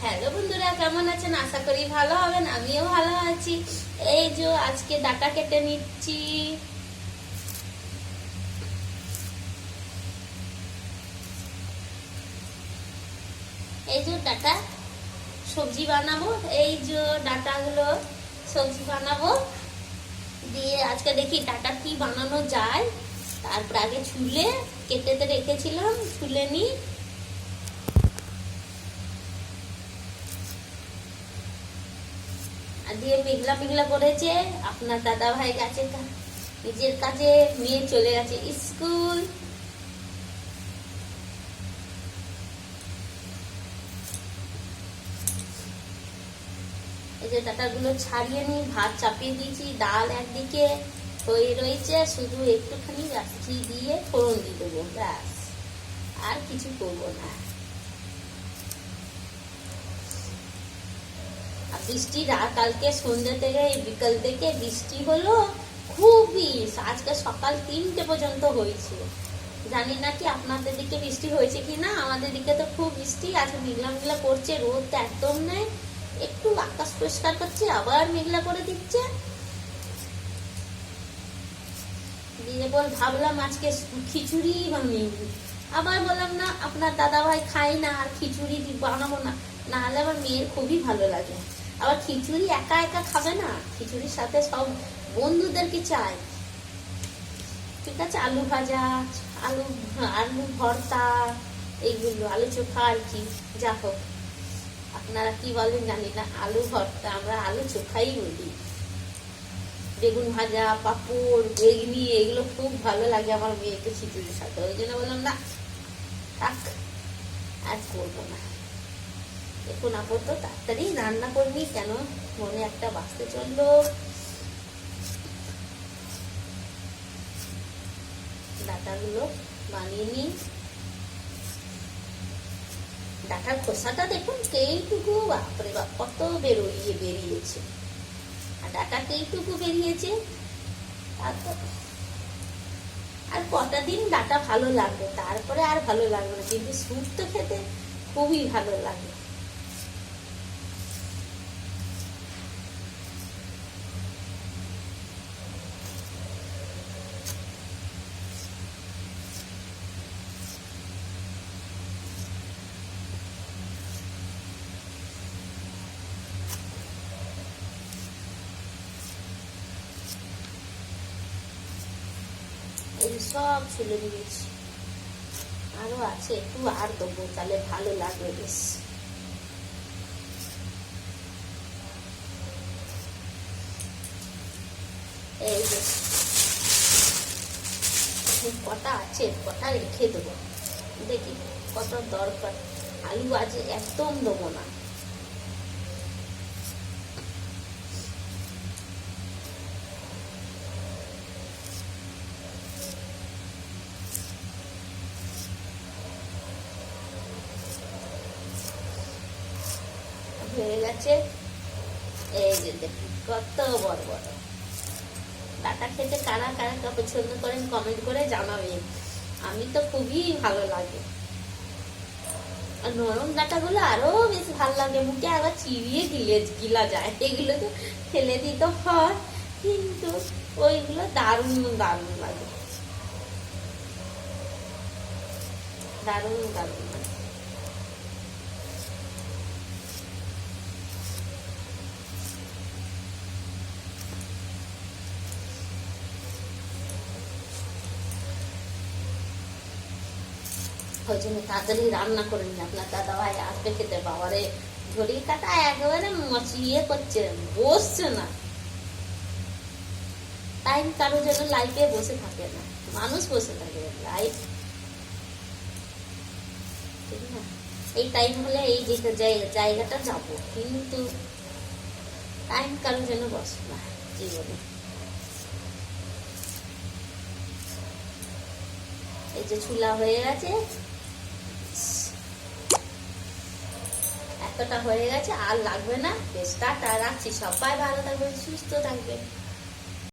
Hello বন্ধুরা, কেমন আছেন? আশা করি ভালো হবেন। আমিও ভালো আছি। এই যে আজকে ডাটা কেটে নিচ্ছি। এই যে ডাটা সবজি বানাবো। এই যে ডাটাগুলো সবজি বানাবো দিয়ে আজকে দেখি ডাটা কি বানানো যায়। তারপর আগে ছুলে কেটেতে রেখেছিলাম, ছুলে নিই। দিয়ে মেঘলা মেঘলা করেছে। আপনার দাদা ভাই গেছে নিজের কাজে, মেয়ে চলে গেছে স্কুল। এই যে ডাটাগুলো ছাড়িয়ে নিই, ভাত চাপিয়ে দিয়েছি, ডাল একদিকে হয়ে রয়েছে, শুধু একটুখানি ঘি দিয়ে ফোড়ন দিয়ে দেবো, ব্যাস, আর কিছু করবো না। বৃষ্টি কালকে সন্ধ্যে থেকে বিকাল থেকে বৃষ্টি হলো খুবই, আজকে সকাল 3টে পর্যন্ত হয়েছে। জানি না কি আপনাদের দিকে বৃষ্টি হয়েছে কি না। আমাদের দিকে তো খুব বৃষ্টি। আজকে মেঘলা মেঘলা করছে, রোদ তো একদম নেই, একটু আকাশ পরিষ্কার করছে আবার মেঘলা করে দিচ্ছে। দিয়ে ভাবলাম আজকে খিচুড়ি বানিয়ে, আবার বললাম না, আপনার দাদা ভাই খায় না, আর খিচুড়ি বানাবো না, না হলে আমার মেয়ের খুবই ভালো লাগে। আবার খিচুড়ি একা একা খাবে না, খিচুড়ির সাথে সব বন্ধুদেরকে চাই। ঠিক আছে, আলু ভাজা, আলু আলু ভর্তা, এইগুলো, আলু চোখা আর কি, যা হোক আপনারা কি বলেন জানি না। আলু ভর্তা, আমরা আলু চোখাই বলি। বেগুন ভাজা, পাঁপড়, বেগনি, এগুলো খুব ভালো লাগে আমার মেয়েকে খিচুড়ির সাথে। ওই জন্য বললাম না, থাক, আজ করবো না। এখন আপাতত তাড়াতাড়ি রান্না করবি, কেন মনে একটা বাঁচতে চললো। ডাটাগুলো বানিয়ে নিই। ডাটার খোসাটা দেখুন এইটুকু, বাপরে বাপ কত বেরিয়েছে, আর ডাটা এইটুকু বেরিয়েছে। আর কটা দিন ডাটা ভালো লাগবে, তারপরে আর ভালো লাগবে না, কিন্তু স্যুপ তো খেতে খুবই ভালো লাগে। এই সব ছুলে দিয়েছি, আরো আছে, একটু আর দেবো, তাহলে ভালো লাগবে বেশ। এই যে কটা আছে, কটা রেখে দেবো, দেখি কত দরকার। আলু আজ একদম দেবো না। হয়ে গেছে। এই যে দেখুন কত বড় বড় ডাটা। খেতে কারা কারা পছন্দ করেন কমেন্ট করে জানাবেন। আমি তো খুবই ভালো লাগে। আর নরম ডাটাগুলো আরো বেশ ভালো লাগে, মুখে আবার চিবিয়ে গিলা যায়। এগুলো তো ফেলে দিতে হয়, কিন্তু ওইগুলো দারুণ দারুণ লাগে, দারুণ দারুণ লাগে। ওই জন্য তাড়াতাড়ি রান্না করে নিন, আপনার দাদা ভাই আসবে খেতে। বাবারে ঝড়ি কাটা একেবারে মচিয়ে করছে, বসছে না। টাইম কারো যেন লাইফে বসে থাকে না, মানুষ বসে থাকে লাইফ, ঠিক না? এই টাইম হলে এই জায়গাটা যাবো, কিন্তু টাইম কারো যেন বসে না জীবনে। এই যে ছুলা হয়ে গেছে, এতটা হয়ে গেছে, আর লাগবে না। বেশ, টাটা, রাখছি। সবাই ভালো থাকবেন, সুস্থ থাকবেন।